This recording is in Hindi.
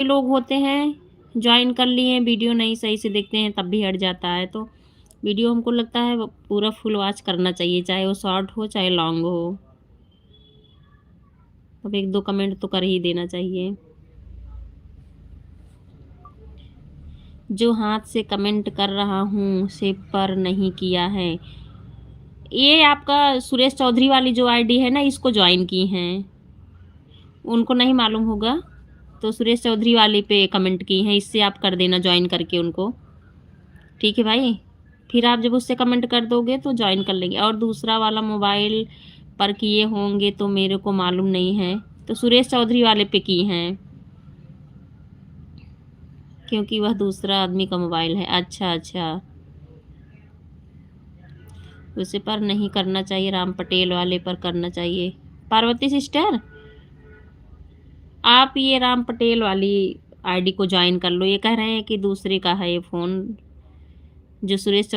लोग होते हैं ज्वाइन कर लिए हैं, वीडियो नहीं सही से देखते हैं तब भी हट जाता है। तो वीडियो हमको लगता है वो पूरा फुल वॉच करना चाहिए, चाहे वो शॉर्ट हो चाहे लॉन्ग हो। अब 1-2 कमेंट तो कर ही देना चाहिए। जो हाथ से कमेंट कर रहा हूँ सेव पर नहीं किया है। ये आपका सुरेश चौधरी वाली जो आईडी है ना, इसको ज्वाइन की हैं। उनको नहीं मालूम होगा, तो सुरेश चौधरी वाले पे कमेंट की हैं, इससे आप कर देना ज्वाइन करके उनको। ठीक है भाई? फिर आप जब उससे कमेंट कर दोगे तो ज्वाइन कर लेंगे। और दूसरा वाला मोबाइल पर किए होंगे तो मेरे को मालूम नहीं है। तो सुरेश चौधरी वाले पे की हैं, क्योंकि वह दूसरा आदमी का मोबाइल है। अच्छा, अच्छा। उसे पर नहीं करना चाहिए, राम पटेल वाले पर करना चाहिए। पार्वती सिस्टर, आप ये राम पटेल वाली आईडी को ज्वाइन कर लो। ये कह रहे हैं कि दूसरे का है ये फ़ोन, जो सुरेश